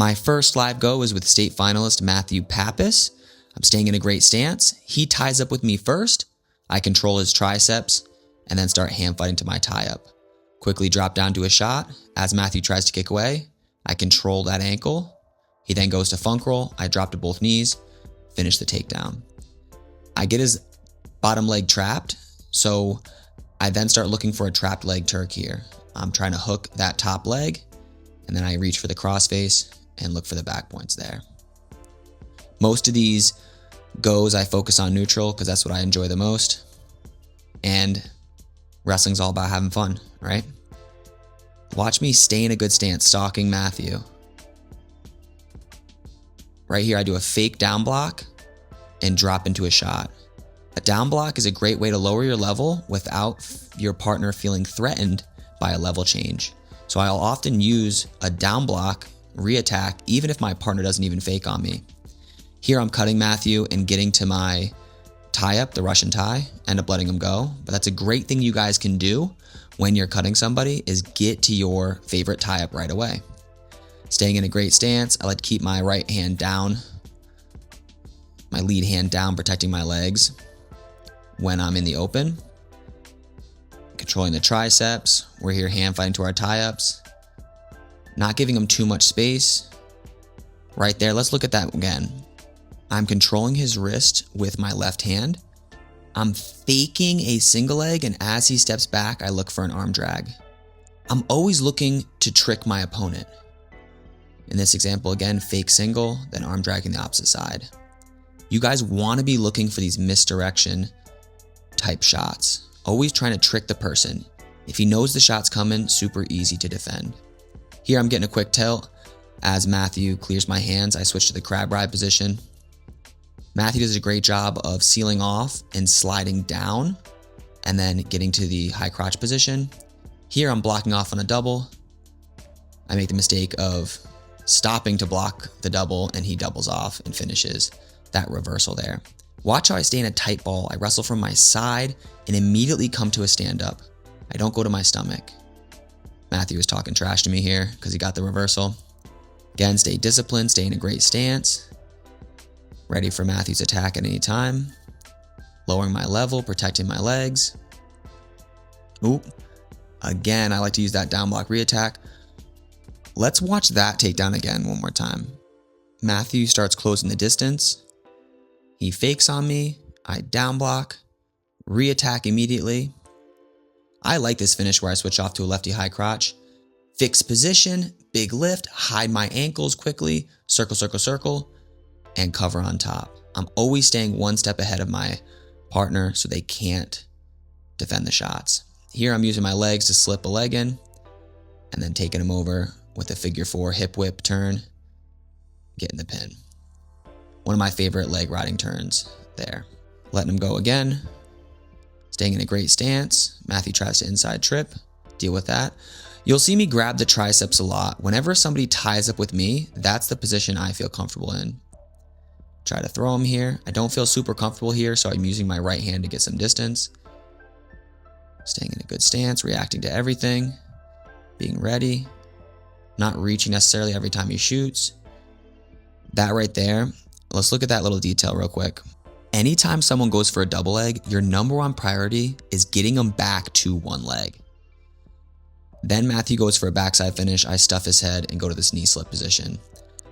My first live go is with state finalist Matthew Pappas. I'm staying in a great stance. He ties up with me first. I control his triceps and then start hand fighting to my tie up. Quickly drop down to a shot. As Matthew tries to kick away, I control that ankle. He then goes to funk roll. I drop to both knees, finish the takedown. I get his bottom leg trapped, so I then start looking for a trapped leg Turk here. I'm trying to hook that top leg, and then I reach for the crossface and look for the back points there. Most of these goes I focus on neutral because that's what I enjoy the most. And wrestling's all about having fun, right? Watch me stay in a good stance, stalking Matthew. Right here, I do a fake down block and drop into a shot. A down block is a great way to lower your level without your partner feeling threatened by a level change. So I'll often use a down block, re-attack, even if my partner doesn't even fake on me. Here I'm cutting Matthew and getting to my tie up, the Russian tie, end up letting him go. But that's a great thing you guys can do when you're cutting somebody is get to your favorite tie up right away. Staying in a great stance, I like to keep my right hand down, my lead hand down, protecting my legs when I'm in the open. Controlling the triceps. We're here hand fighting to our tie-ups. Not giving them too much space. Right there, let's look at that again. I'm controlling his wrist with my left hand. I'm faking a single leg, and as he steps back, I look for an arm drag. I'm always looking to trick my opponent. In this example, again, fake single, then arm dragging the opposite side. You guys want to be looking for these misdirection type shots. Always trying to trick the person. If he knows the shot's coming, super easy to defend. Here I'm getting a quick tilt. As Matthew clears my hands, I switch to the crab ride position. Matthew does a great job of sealing off and sliding down and then getting to the high crotch position. Here I'm blocking off on a double. I make the mistake of stopping to block the double and he doubles off and finishes that reversal there. Watch how I stay in a tight ball. I wrestle from my side and immediately come to a stand up. I don't go to my stomach. Matthew is talking trash to me here because he got the reversal. Again, stay disciplined, stay in a great stance. Ready for Matthew's attack at any time. Lowering my level, protecting my legs. Oop. Again, I like to use that down block re-attack. Let's watch that takedown again one more time. Matthew starts closing the distance. He fakes on me. I down block, re-attack immediately. I like this finish where I switch off to a lefty high crotch. Fixed position, big lift, hide my ankles quickly, circle, circle, circle, and cover on top. I'm always staying one step ahead of my partner so they can't defend the shots. Here I'm using my legs to slip a leg in and then taking him over with a figure four hip whip turn, getting the pin. One of my favorite leg riding turns there. Letting him go again. Staying in a great stance. Matthew tries to inside trip. Deal with that. You'll see me grab the triceps a lot. Whenever somebody ties up with me, that's the position I feel comfortable in. Try to throw him here. I don't feel super comfortable here, so I'm using my right hand to get some distance. Staying in a good stance, reacting to everything. Being ready. Not reaching necessarily every time he shoots. That right there. Let's look at that little detail real quick. Anytime someone goes for a double leg, your number one priority is getting them back to one leg. Then Matthew goes for a backside finish. I stuff his head and go to this knee slip position.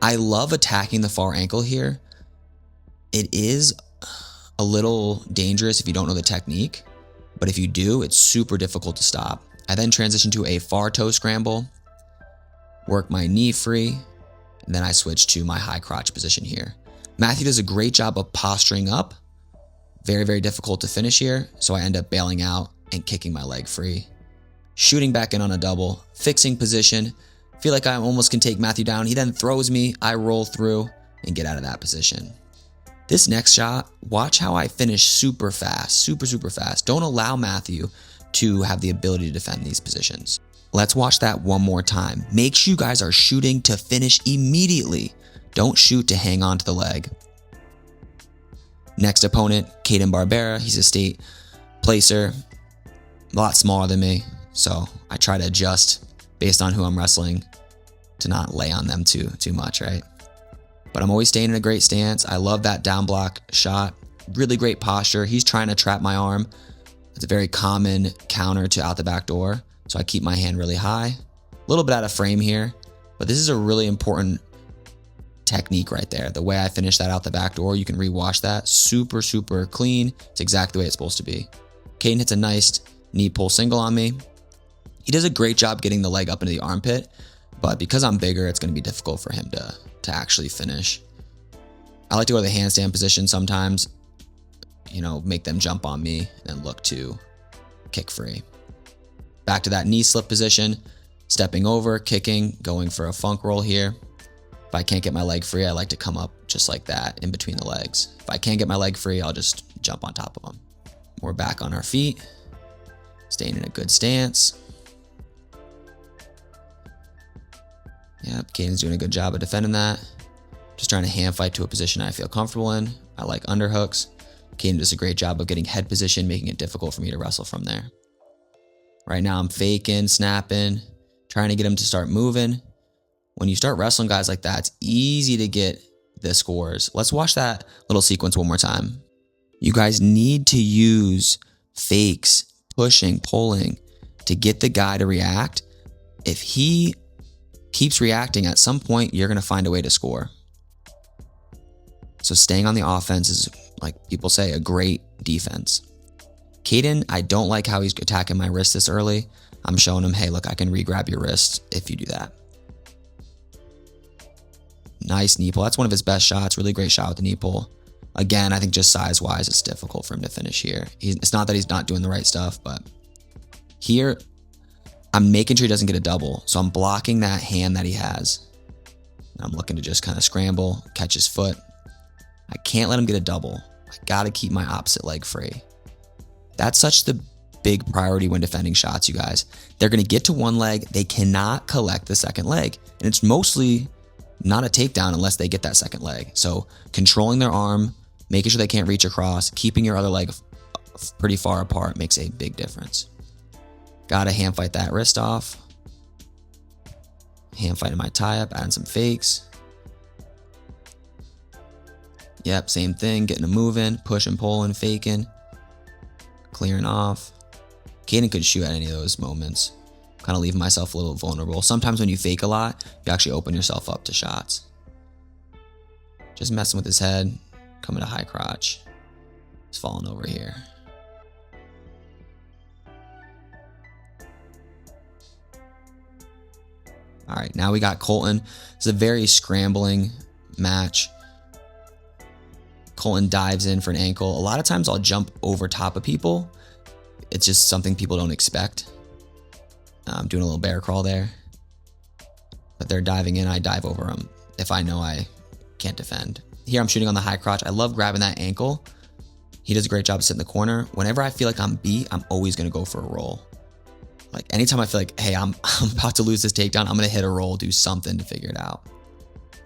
I love attacking the far ankle here. It is a little dangerous if you don't know the technique, but if you do, it's super difficult to stop. I then transition to a far toe scramble, work my knee free, and then I switch to my high crotch position here. Matthew does a great job of posturing up. Very, very difficult to finish here, so I end up bailing out and kicking my leg free. Shooting back in on a double, fixing position. Feel like I almost can take Matthew down. He then throws me, I roll through and get out of that position. This next shot, watch how I finish super fast, super fast. Don't allow Matthew to have the ability to defend these positions. Let's watch that one more time. Make sure you guys are shooting to finish immediately. Don't shoot to hang on to the leg. Next opponent, Caden Barbera. He's a state placer, a lot smaller than me, so I try to adjust based on who I'm wrestling to not lay on them too much, right? But I'm always staying in a great stance. I love that down block shot. Really great posture. He's trying to trap my arm. It's a very common counter to out the back door. So I keep my hand really high. A little bit out of frame here, but this is a really important technique right there. The way I finish that out the back door, you can rewash that. Super, super clean. It's exactly the way it's supposed to be. Caden hits a nice knee pull single on me. He does a great job getting the leg up into the armpit, but because I'm bigger, it's going to be difficult for him to actually finish. I like to go to the handstand position sometimes, make them jump on me and look to kick free. Back to that knee slip position, stepping over, kicking, going for a funk roll here. If I can't get my leg free, I like to come up just like that in between the legs. If I can't get my leg free, I'll just jump on top of them. We're back on our feet, staying in a good stance. Yep, Caden's doing a good job of defending that. Just trying to hand fight to a position I feel comfortable in. I like underhooks. Caden does a great job of getting head position, making it difficult for me to wrestle from there. Right now I'm faking, snapping, trying to get him to start moving. When you start wrestling guys like that, it's easy to get the scores. Let's watch that little sequence one more time. You guys need to use fakes, pushing, pulling to get the guy to react. If he keeps reacting, at some point, you're going to find a way to score. So staying on the offense is, like people say, a great defense. Caden, I don't like how he's attacking my wrist this early. I'm showing him, hey, look, I can re-grab your wrist if you do that. Nice knee pull. That's one of his best shots. Really great shot with the knee pull. Again, I think just size-wise, it's difficult for him to finish here. It's not that he's not doing the right stuff, but here, I'm making sure he doesn't get a double. So I'm blocking that hand that he has. I'm looking to just kind of scramble, catch his foot. I can't let him get a double. I got to keep my opposite leg free. That's such the big priority when defending shots, you guys. They're going to get to one leg. They cannot collect the second leg. And it's mostly not a takedown unless they get that second leg. So controlling their arm, making sure they can't reach across, keeping your other leg pretty far apart makes a big difference. Got to hand fight that wrist off. Hand fighting my tie up, adding some fakes. Yep, same thing, getting them moving, pushing, pulling, faking, clearing off. Caden could shoot at any of those moments. Kind of leaving myself a little vulnerable. Sometimes when you fake a lot, you actually open yourself up to shots. Just messing with his head, coming to high crotch. He's falling over here. All right, now we got Colton. It's a very scrambling match. Colton dives in for an ankle. A lot of times I'll jump over top of people. It's just something people don't expect. I'm doing a little bear crawl there. But they're diving in, I dive over them if I know I can't defend. Here I'm shooting on the high crotch. I love grabbing that ankle. He does a great job of sitting in the corner. Whenever I feel like I'm beat, I'm always going to go for a roll. Like anytime I feel like, hey, I'm about to lose this takedown, I'm going to hit a roll, do something to figure it out.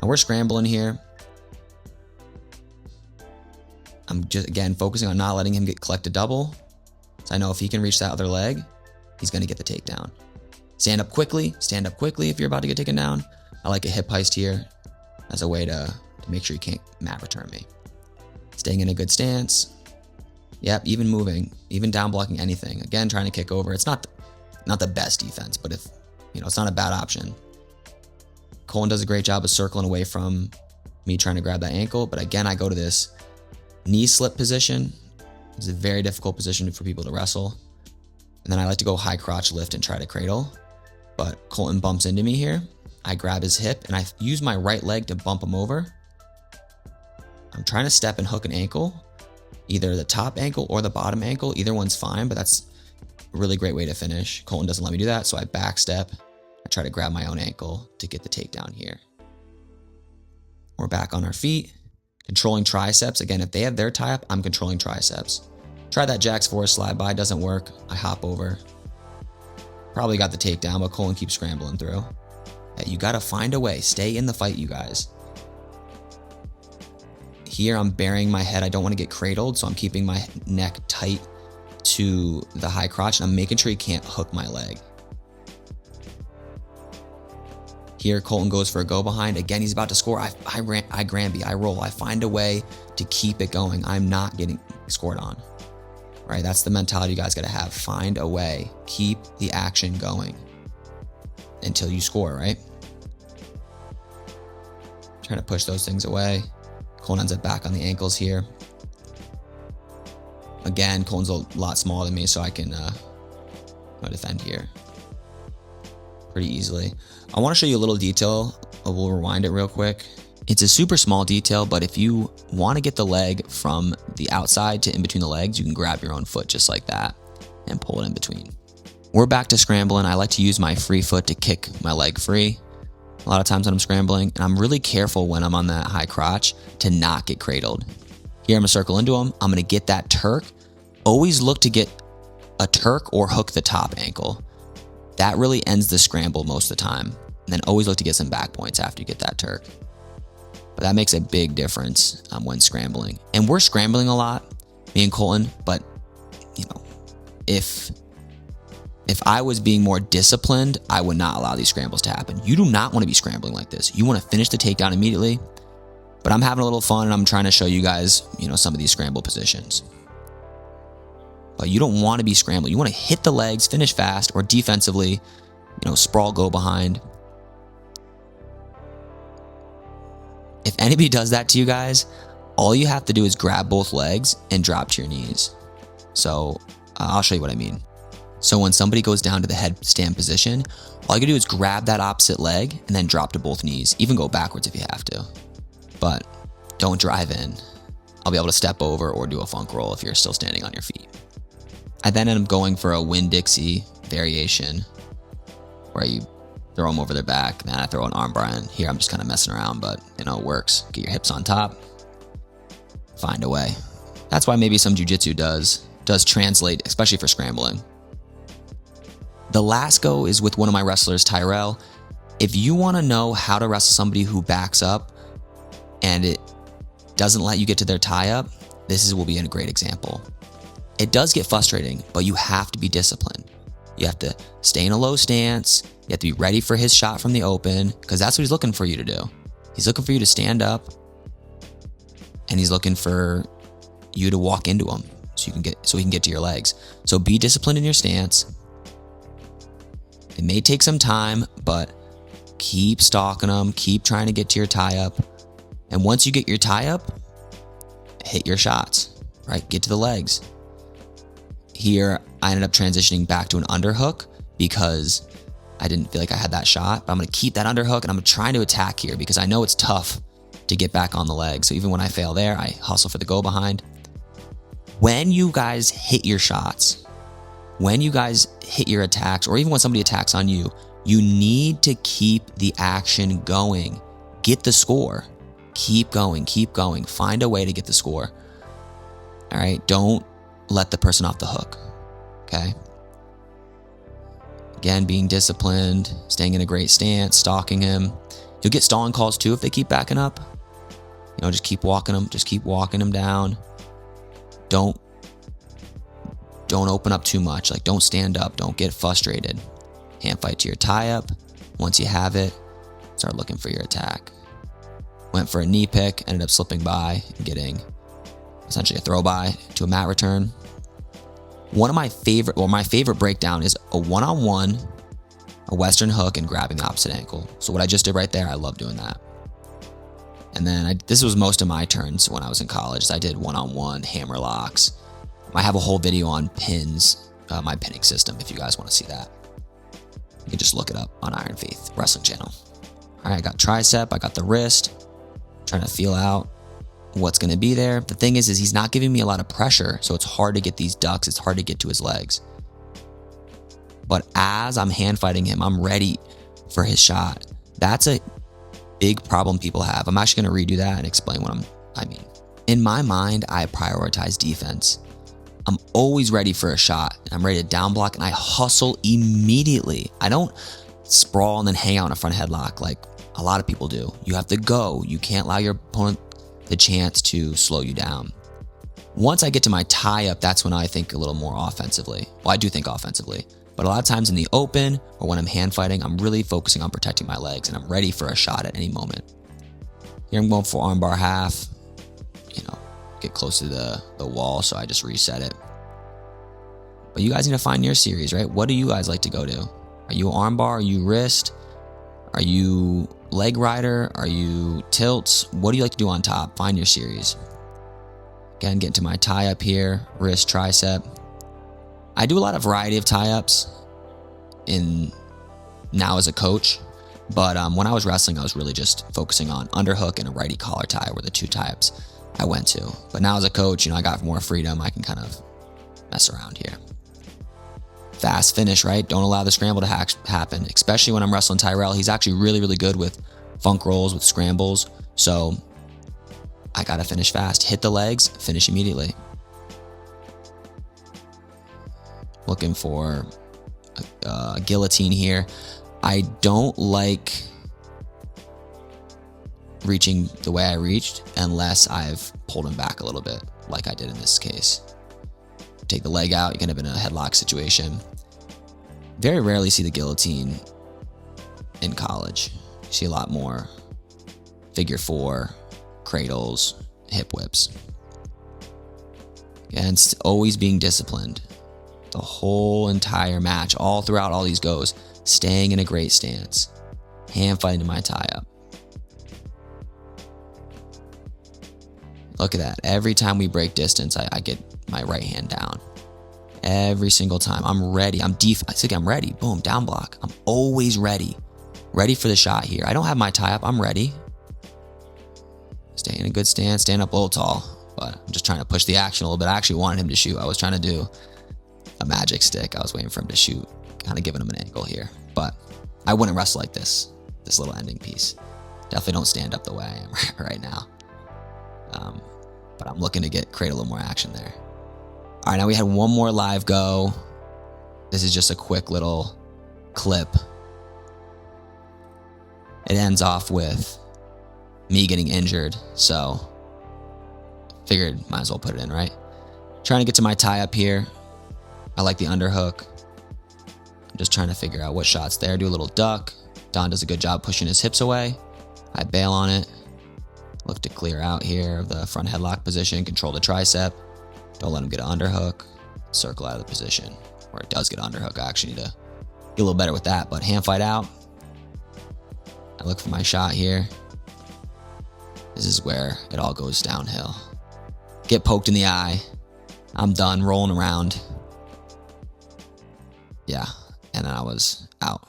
Now we're scrambling here. I'm just, again, focusing on not letting him collect a double. So I know if he can reach that other leg, he's going to get the takedown. Stand up quickly if you're about to get taken down. I like a hip heist here as a way to make sure you can't mat return me. Staying in a good stance. Yep, even moving, even down blocking anything. Again, trying to kick over. It's not the best defense, but if, it's not a bad option. Colton does a great job of circling away from me trying to grab that ankle. But again, I go to this knee slip position. It's a very difficult position for people to wrestle. And then I like to go high crotch lift and try to cradle. But Colton bumps into me here. I grab his hip and I use my right leg to bump him over. I'm trying to step and hook an ankle, either the top ankle or the bottom ankle. Either one's fine, but that's a really great way to finish. Colton doesn't let me do that, so I back step. I try to grab my own ankle to get the takedown here. We're back on our feet, controlling triceps. Again, if they have their tie up, I'm controlling triceps. Try that Jack's Forest slide by, doesn't work. I hop over. Probably got the takedown, but Colton keeps scrambling through. Hey, you gotta find a way. Stay in the fight, you guys. Here, I'm burying my head. I don't want to get cradled, so I'm keeping my neck tight to the high crotch, and I'm making sure he can't hook my leg. Here, Colton goes for a go behind. Again, he's about to score. I Granby, I roll. I find a way to keep it going. I'm not getting scored on. Right? That's the mentality you guys got to have. Find a way. Keep the action going until you score, right? Trying to push those things away. Colton ends up back on the ankles here. Again, Colton's a lot smaller than me, so I can defend here pretty easily. I want to show you a little detail. We'll rewind it real quick. It's a super small detail, but if you want to get the leg from the outside to in between the legs, you can grab your own foot just like that and pull it in between. We're back to scrambling. I like to use my free foot to kick my leg free a lot of times when I'm scrambling, and I'm really careful when I'm on that high crotch to not get cradled. Here I'm gonna circle into him. I'm gonna get that Turk. Always look to get a Turk or hook the top ankle. That really ends the scramble most of the time. And then always look to get some back points after you get that Turk. But that makes a big difference when scrambling. And we're scrambling a lot, me and Colton, but if I was being more disciplined, I would not allow these scrambles to happen. You do not want to be scrambling like this. You want to finish the takedown immediately, but I'm having a little fun and I'm trying to show you guys, some of these scramble positions. But you don't want to be scrambling. You want to hit the legs, finish fast, or defensively, sprawl, go behind. If anybody does that to you guys, all you have to do is grab both legs and drop to your knees. So I'll show you what I mean. So when somebody goes down to the headstand position, all you can do is grab that opposite leg and then drop to both knees. Even go backwards if you have to. But don't drive in. I'll be able to step over or do a funk roll if you're still standing on your feet. I then end up going for a Winn-Dixie variation where you throw them over their back, then I throw an arm bar in. Here I'm just kind of messing around, but it works. Get your hips on top. Find a way. That's why maybe some jiu-jitsu does translate, especially for scrambling. The last go is with one of my wrestlers, Tyrell. If you want to know how to wrestle somebody who backs up and it doesn't let you get to their tie-up, will be a great example. It does get frustrating, but you have to be disciplined. You have to stay in a low stance. You have to be ready for his shot from the open, because that's what he's looking for you to do. He's looking for you to stand up, and he's looking for you to walk into him so he can get to your legs. So be disciplined in your stance. It may take some time, but keep stalking them. Keep trying to get to your tie-up. And once you get your tie-up, hit your shots, right? Get to the legs. Here, I ended up transitioning back to an underhook because I didn't feel like I had that shot. But I'm going to keep that underhook, and I'm trying to attack here because I know it's tough to get back on the leg. So even when I fail there, I hustle for the go behind. When you guys hit your shots, when you guys hit your attacks, or even when somebody attacks on you, you need to keep the action going. Get the score. Keep going. Find a way to get the score. All right? Don't let the person off the hook. Okay? Again, being disciplined, staying in a great stance, stalking him. You'll get stalling calls too if they keep backing up. Just keep walking them. Just keep walking them down. Don't open up too much. Don't stand up. Don't get frustrated. Hand fight to your tie-up. Once you have it, start looking for your attack. Went for a knee pick, ended up slipping by and getting essentially a throw by to a mat return. My favorite breakdown is a one-on-one, a Western hook, and grabbing the opposite ankle. So what I just did right there, I love doing that. And then this was most of my turns when I was in college. I did one-on-one, hammer locks. I have a whole video on pins, my pinning system, if you guys want to see that. You can just look it up on Iron Faith Wrestling Channel. All right, I got tricep, I got the wrist. Trying to feel out what's going to be there. The thing is he's not giving me a lot of pressure, so it's hard to get these ducks. It's hard to get to his legs. But as I'm hand fighting him, I'm ready for his shot. That's a big problem people have. I'm actually going to redo that and explain what I mean. In my mind, I prioritize defense. I'm always ready for a shot. I'm ready to down block, and I hustle immediately. I don't sprawl and then hang out in a front headlock like a lot of people do. You have to go. You can't allow your opponent the chance to slow you down. Once I get to my tie-up, that's when I think a little more offensively. Well, I do think offensively. But a lot of times in the open or when I'm hand fighting, I'm really focusing on protecting my legs and I'm ready for a shot at any moment. Here I'm going for armbar half, get close to the wall, so I just reset it. But you guys need to find your series, right? What do you guys like to go to? Are you armbar? Are you wrist? Are you leg rider? Are you tilts? What do you like to do on top? Find your series. Again, get into my tie-up here, wrist, tricep. I do a lot of variety of tie-ups now as a coach, but when I was wrestling, I was really just focusing on underhook and a righty collar tie were the two tie-ups I went to. But now as a coach, I got more freedom. I can kind of mess around here. Fast finish, right? Don't allow the scramble to happen, especially when I'm wrestling Tyrell. He's actually really, really good with funk rolls, with scrambles. So I got to finish fast. Hit the legs, finish immediately. Looking for a guillotine here. I don't like reaching the way I reached unless I've pulled him back a little bit, like I did in this case. Take the leg out, you end up in a headlock situation. Very rarely see the guillotine in college. You see a lot more figure four, cradles, hip whips. And always being disciplined. The whole entire match, all throughout all these goes, staying in a great stance. Hand fighting to my tie-up. Look at that. Every time we break distance, I get my right hand down. Every single time. I'm ready. I'm ready. Boom, down block. I'm always ready. Ready for the shot here. I don't have my tie-up. I'm ready. Stay in a good stance. Stand up a little tall. But I'm just trying to push the action a little bit. I actually wanted him to shoot. I was trying to do a magic stick. I was waiting for him to shoot. Kind of giving him an angle here. But I wouldn't wrestle like this little ending piece. Definitely don't stand up the way I am right now. But I'm looking to create a little more action there. All right, now we had one more live go. This is just a quick little clip. It ends off with me getting injured, so figured might as well put it in, right? Trying to get to my tie-up here. I like the underhook. I'm just trying to figure out what shot's there. Do a little duck. Don does a good job pushing his hips away. I bail on it. Look to clear out here of the front headlock position. Control the tricep. Don't let him get an underhook. Circle out of the position. Where it does get an underhook. I actually need to get a little better with that. But hand fight out. I look for my shot here. This is where it all goes downhill. Get poked in the eye. I'm done rolling around. Yeah, and then I was out.